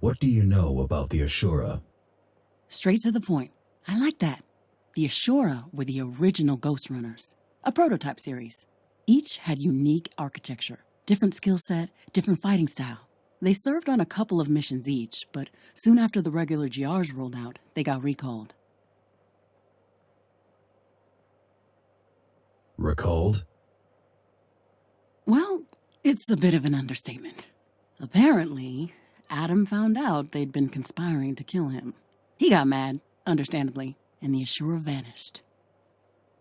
What do you know about the Ashura? Straight to the point. I like that. The Ashura were the original Ghostrunners, a prototype series. Each had unique architecture, different skill set, different fighting style. They served on a couple of missions each, but soon after the regular GRs rolled out, they got recalled. Recalled? Well, it's a bit of an understatement. Apparently, Adam found out they'd been conspiring to kill him. He got mad, understandably, and the Ashura vanished.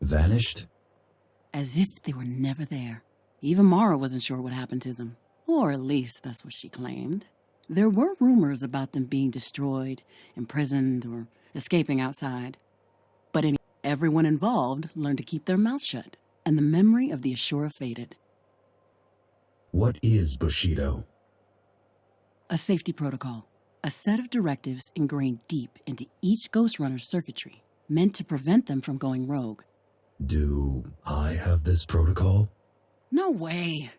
Vanished? As if they were never there. Even Mara wasn't sure what happened to them. Or at least that's what she claimed. There were rumors about them being destroyed, imprisoned, or escaping outside. But everyone involved learned to keep their mouths shut, and the memory of the Ashura faded. What is Bushido? A safety protocol. A set of directives ingrained deep into each Ghostrunner's circuitry, meant to prevent them from going rogue. Do I have this protocol? No way!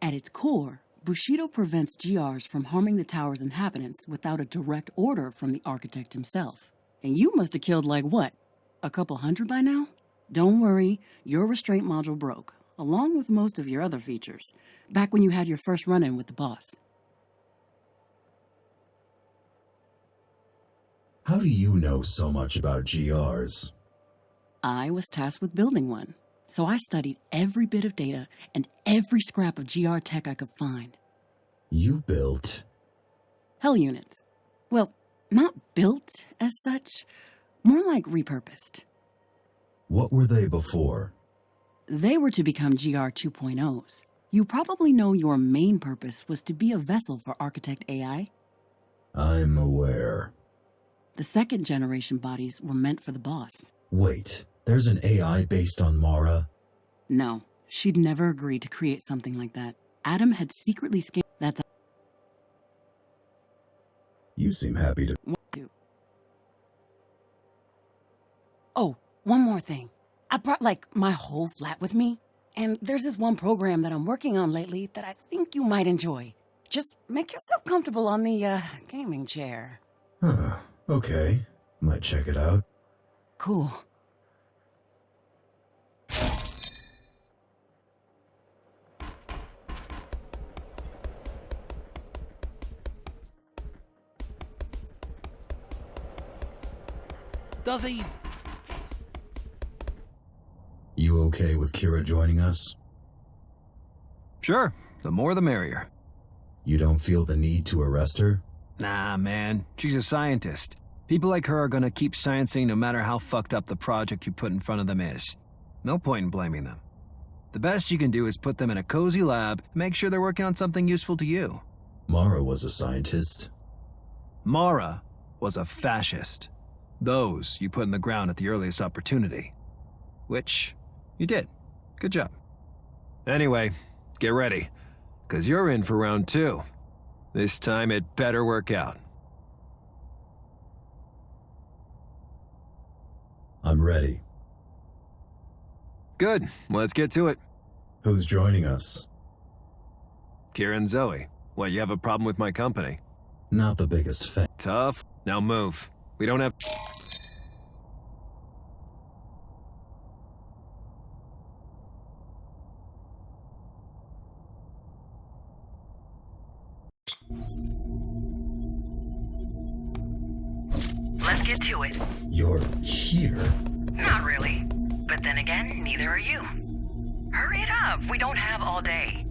At its core, Bushido prevents GRs from harming the tower's inhabitants without a direct order from the architect himself. And you must have killed like what? A couple hundred by now? Don't worry, your restraint module broke, along with most of your other features, back when you had your first run-in with the boss. How do you know so much about GRs? I was tasked with building one, so I studied every bit of data and every scrap of GR tech I could find. You built? Hell units. Well, not built as such, more like repurposed. What were they before? They were to become GR 2.0s. You probably know your main purpose was to be a vessel for Architect AI. I'm aware. The second generation bodies were meant for the boss. Wait, there's an AI based on Mara? No, she'd never agreed to create something like that. Adam had secretly scanned. That's You seem happy to... Oh, one more thing. I brought, my whole flat with me. And there's this one program that I'm working on lately that I think you might enjoy. Just make yourself comfortable on the, gaming chair. Huh, okay. Might check it out. Cool. Does he? You okay with Kira joining us? Sure, the more the merrier. You don't feel the need to arrest her? Nah, man, she's a scientist. People like her are gonna keep sciencing no matter how fucked up the project you put in front of them is. No point in blaming them. The best you can do is put them in a cozy lab and make sure they're working on something useful to you. Mara was a scientist. Mara was a fascist. Those you put in the ground at the earliest opportunity. Which you did. Good job. Anyway, get ready, 'cause you're in for round 2. This time it better work out. I'm ready. Good, let's get to it. Who's joining us? Kira and Zoe. What, you have a problem with my company? Not the biggest fan. Tough. Now move. We don't have... Let's get to it. You're here? Not really. But then again, neither are you. Hurry it up. We don't have all day.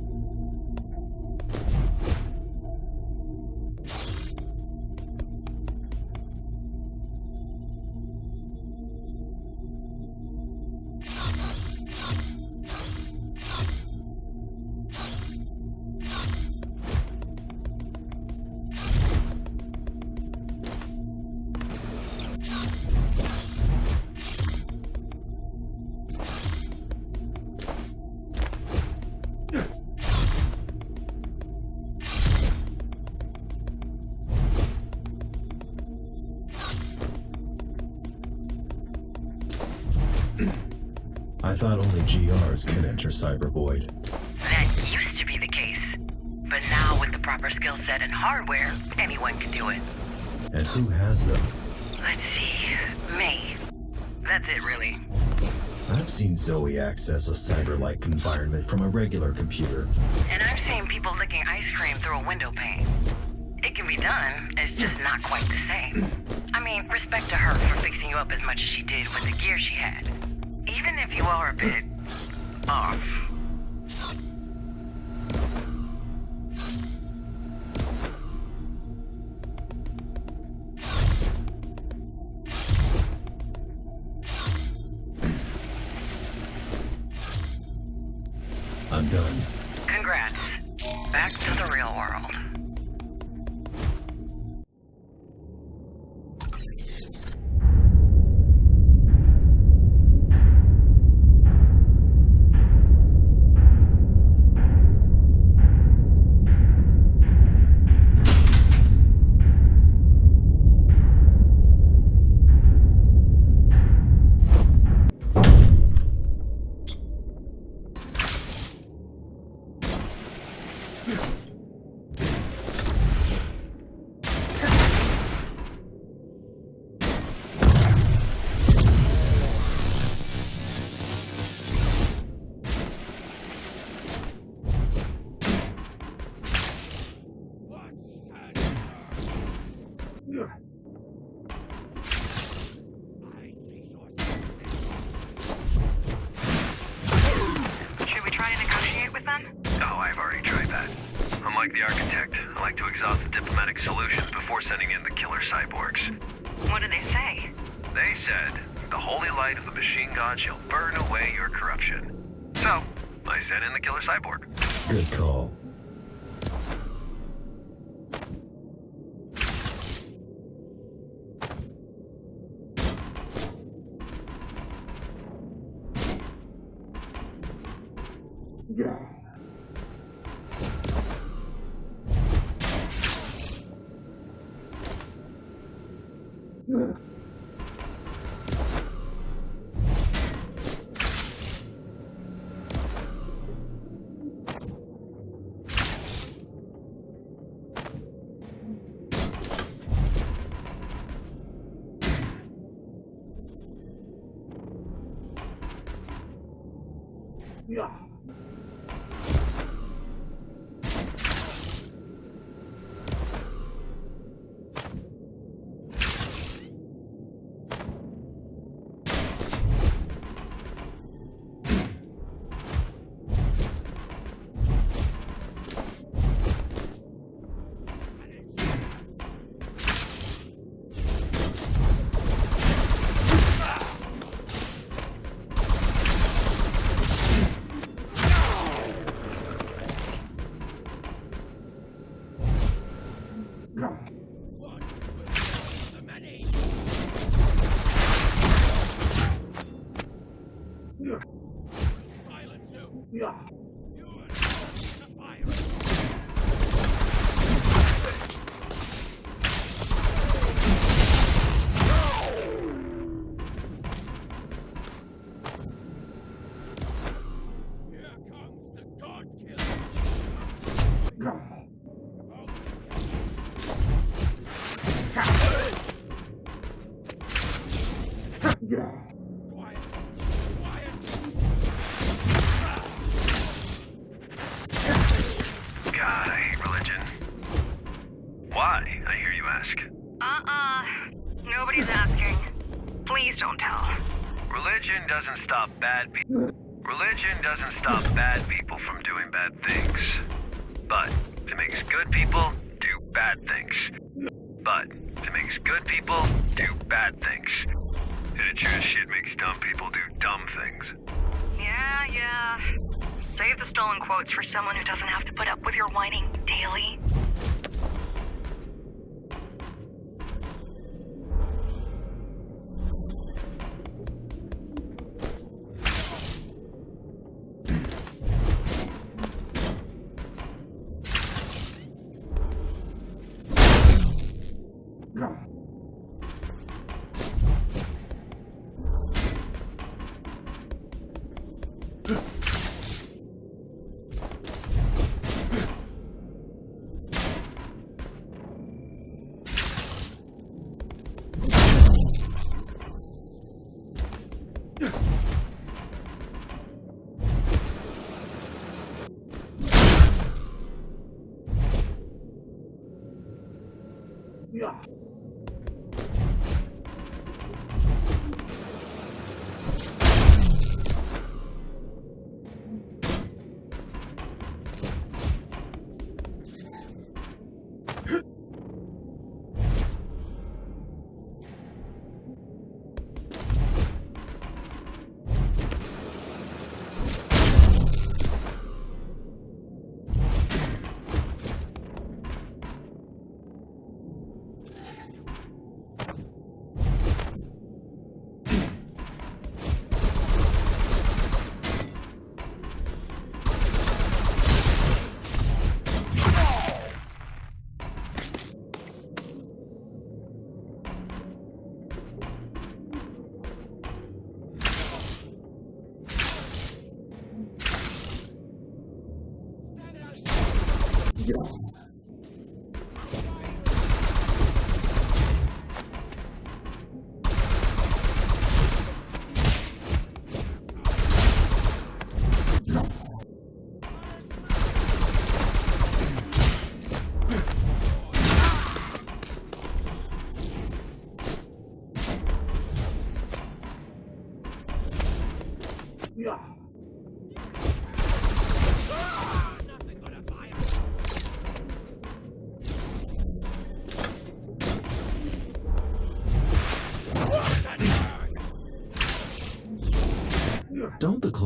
I thought only GRs could enter Cyber Void. That used to be the case. but now with the proper skill set and hardware, anyone can do it. And who has them? Let's see. Me. That's it, really. I've seen Zoe access a cyber-like environment from a regular computer. And I've seen people licking ice cream through a window pane. It can be done, it's just not quite the same. I mean, respect to her for fixing you up as much as she did with the gear she had. Even if you are a bit off. I'm done. Congrats. Back to the real world. Should we try to negotiate with them? Oh, I've already tried that. Unlike the architect, I like to exhaust the diplomatic solution before sending in the killer cyborgs. What did they say? They said, the holy light of the machine god shall burn away your corruption. So, I sent in the killer cyborg. Good call. God, I hate religion. Why, I hear you ask? Nobody's asking. Please don't tell. Religion doesn't stop bad people. Religion doesn't stop bad people from doing bad things. But it makes good people do bad things. But it makes good people do bad things. And it sure as shit makes dumb people do dumb things. Yeah. Save the stolen quotes for someone who doesn't have to put up with your whining daily.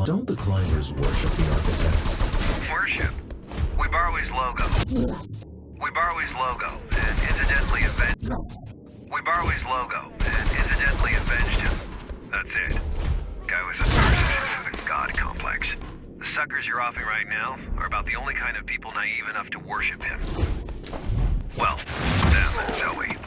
Don't the climbers worship the architect? Worship? We borrow his logo. We borrow his logo and incidentally avenge. We borrow his logo and incidentally avenged him. That's it. Guy was a narcissist with a god complex. The suckers you're offing right now are about the only kind of people naive enough to worship him. Well, them and Zoe.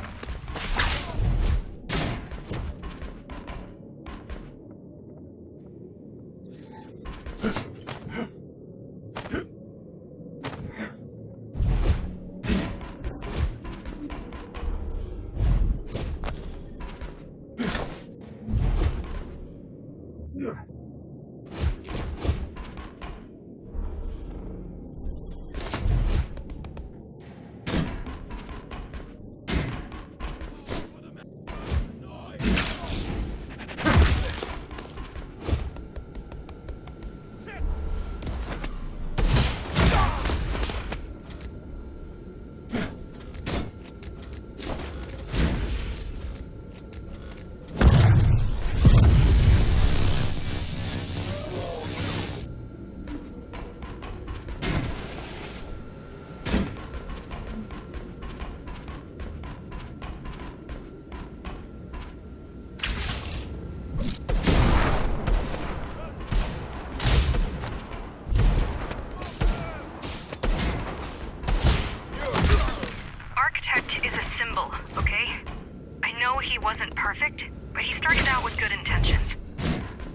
Wasn't perfect, but he started out with good intentions.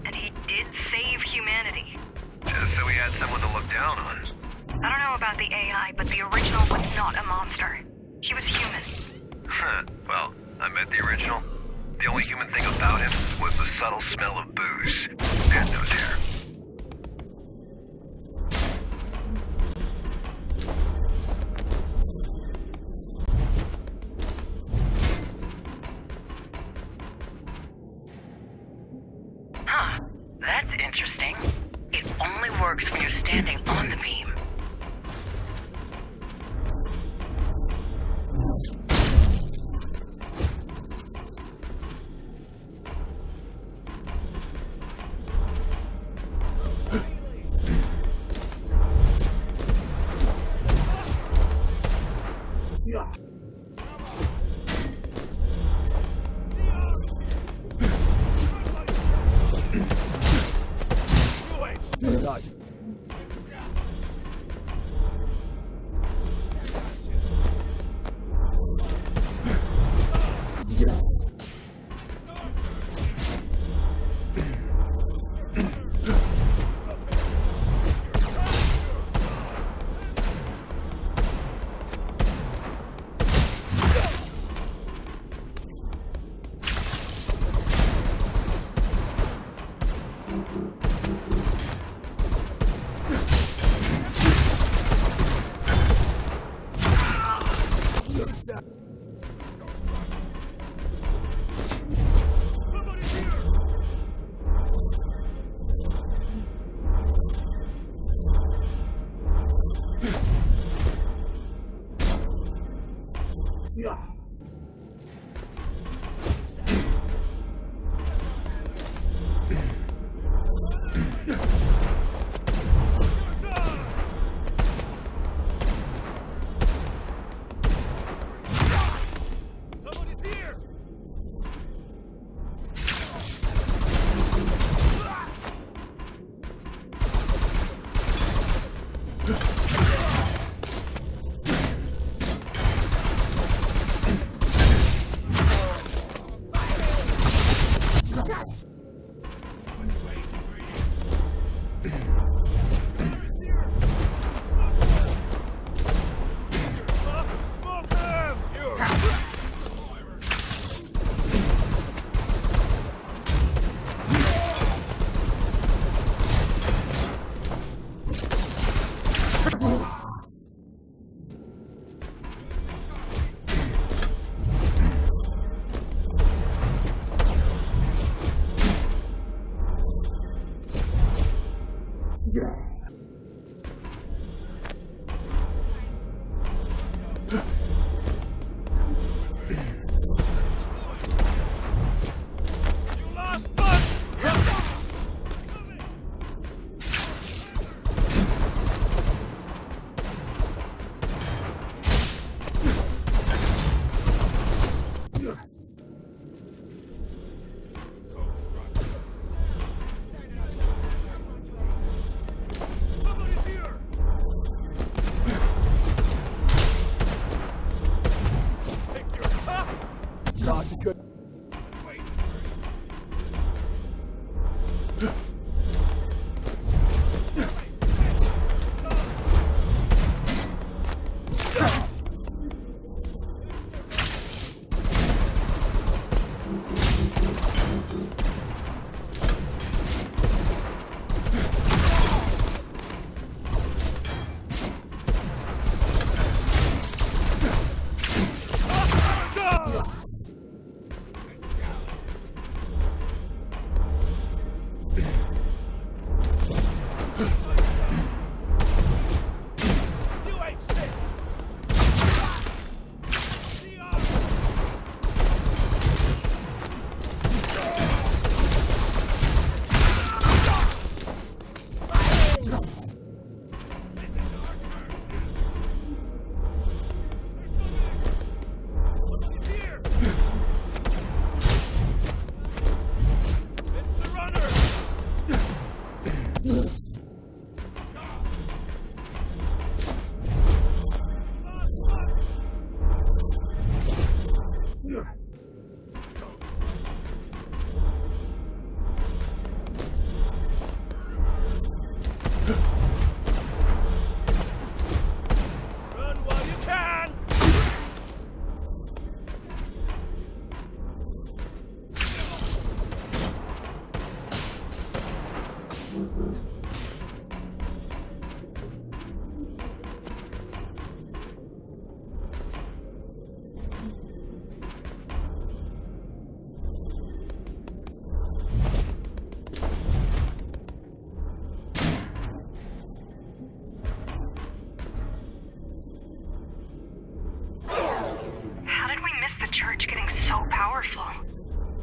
And he did save humanity. Just so he had someone to look down on. I don't know about the AI, but the original was not a monster. He was human. Huh. Well, I met the original. The only human thing about him was the subtle smell of booze and nose hair. That's interesting. It only works when you're standing on the beam.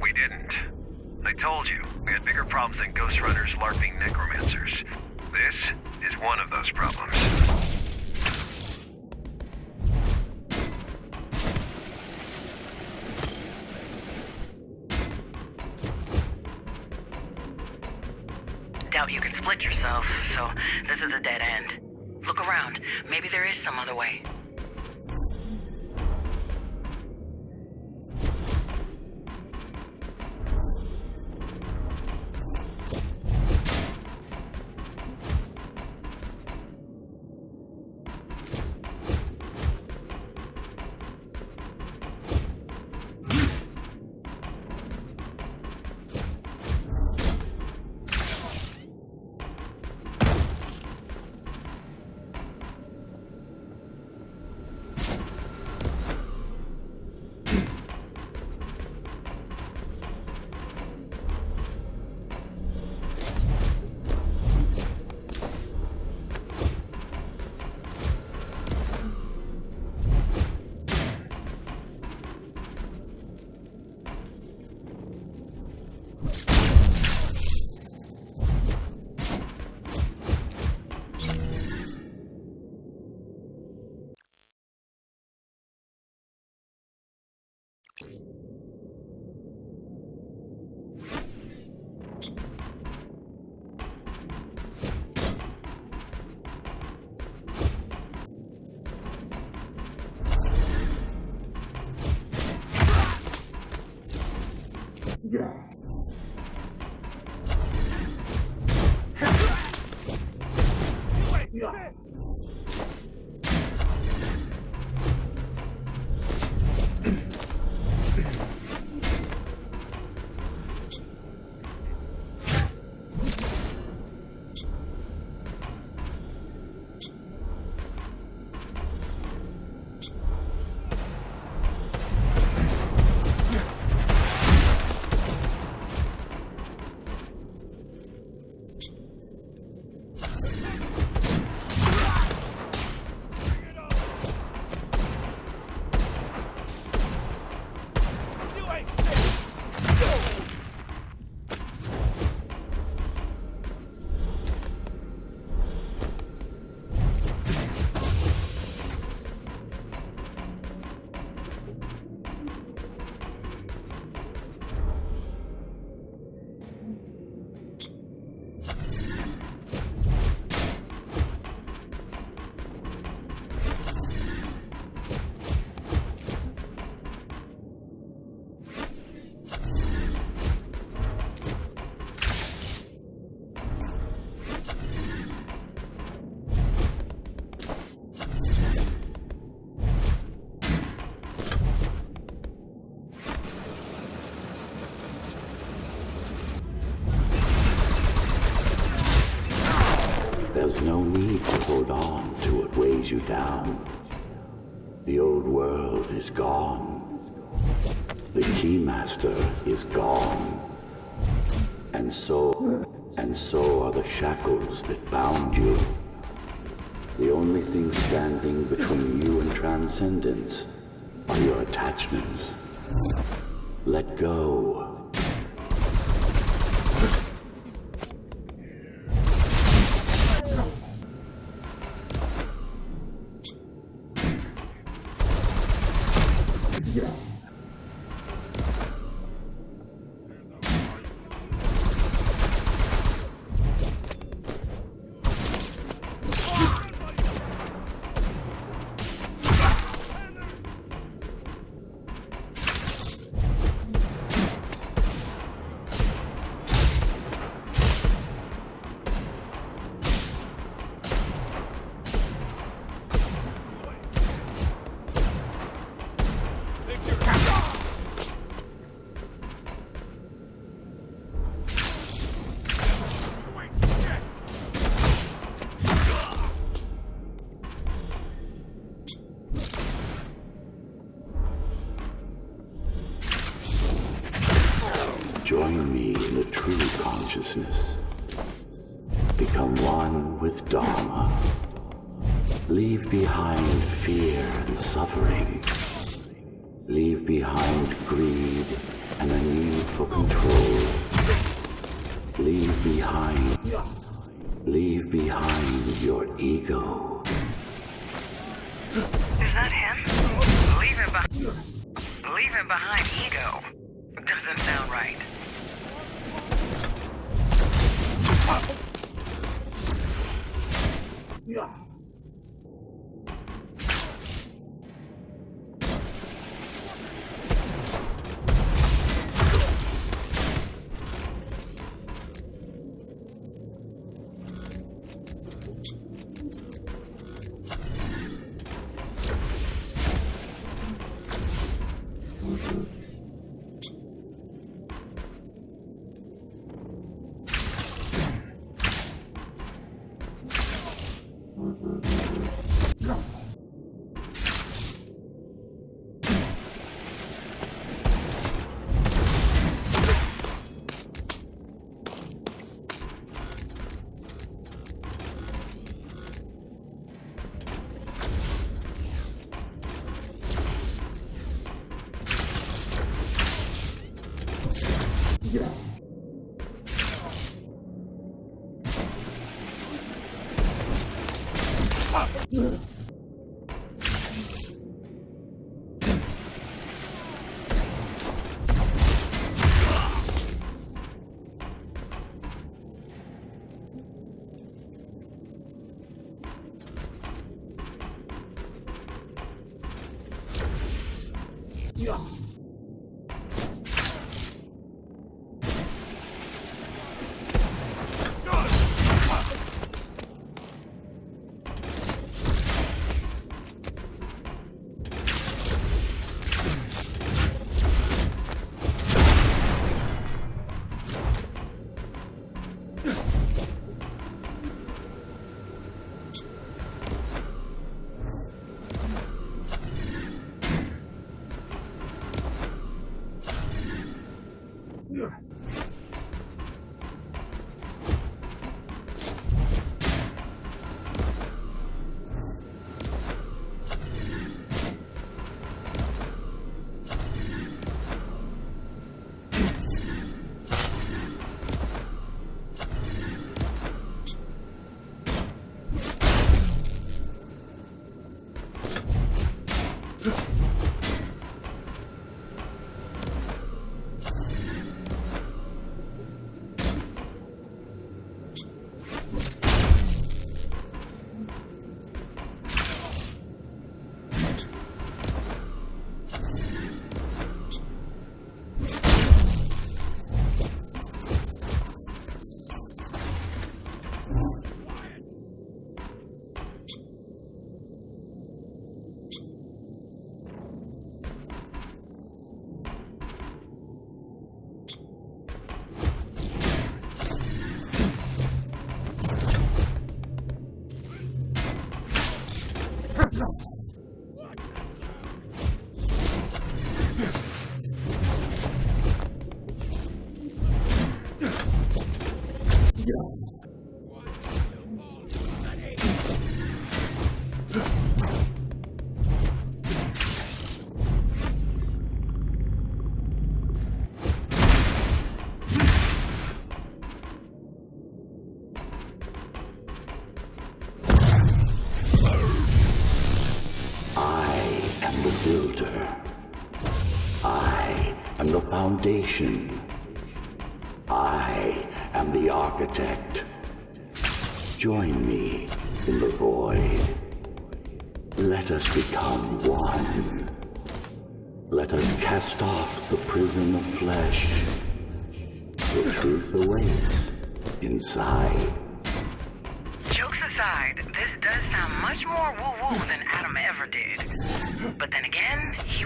We didn't. I told you, we had bigger problems than Ghostrunners LARPing necromancers. This is one of those problems. Doubt you can split yourself, so this is a dead end. Look around. Maybe there is some other way. There's no need to hold on to what weighs you down. The old world is gone. The Keymaster is gone. And so are the shackles that bound you. The only thing standing between you and transcendence are your attachments. Let go. Join me in the true consciousness. Become one with Dharma. Leave behind fear and suffering. Leave behind greed and a need for control. Leave behind your ego. Is that him? Leaving behind ego doesn't sound right. the builder. I am the foundation. I am the architect. Join me in the void. Let us become one. Let us cast off the prison of flesh. The truth awaits inside. Jokes aside, this does sound much more woo-woo than Adam ever did. But then again, he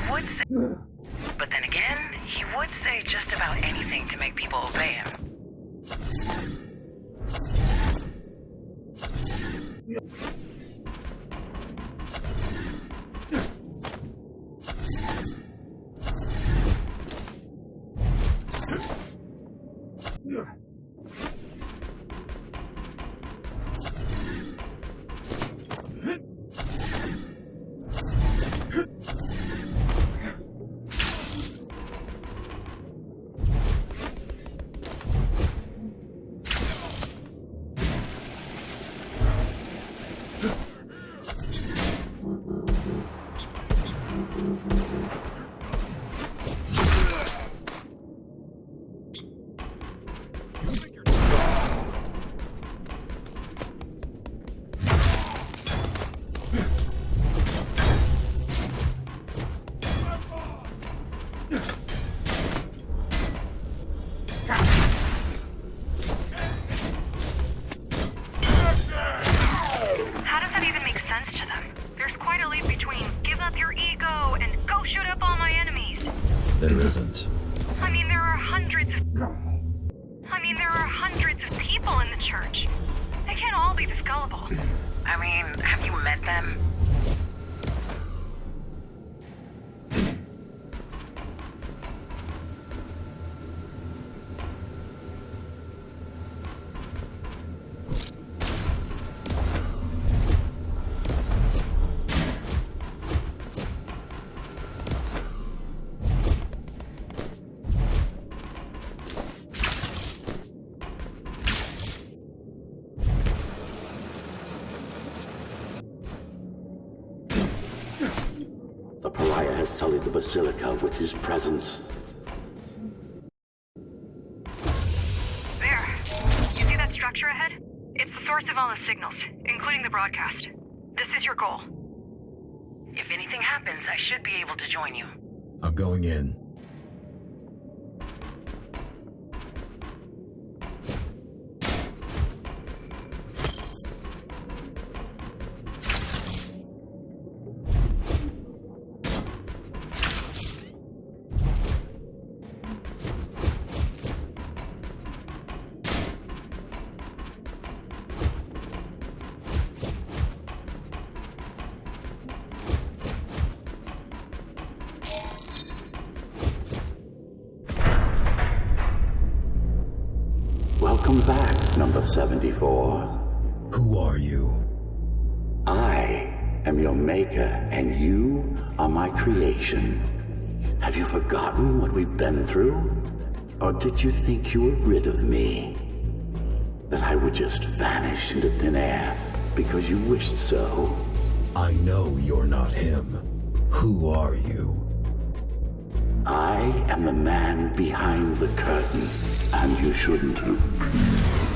would say just about anything to make people obey him. There isn't. I mean, there are hundreds of people in the church. They can't all be this gullible. I mean, have you met them? The pariah has sullied the basilica with his presence. There. You see that structure ahead? It's the source of all the signals, including the broadcast. This is your goal. If anything happens, I should be able to join you. I'm going in. Welcome back, number 74. Who are you? I am your maker, and you are my creation. Have you forgotten what we've been through? Or did you think you were rid of me? That I would just vanish into thin air because you wished so? I know you're not him. Who are you? I am the man behind the curtain, and you shouldn't have.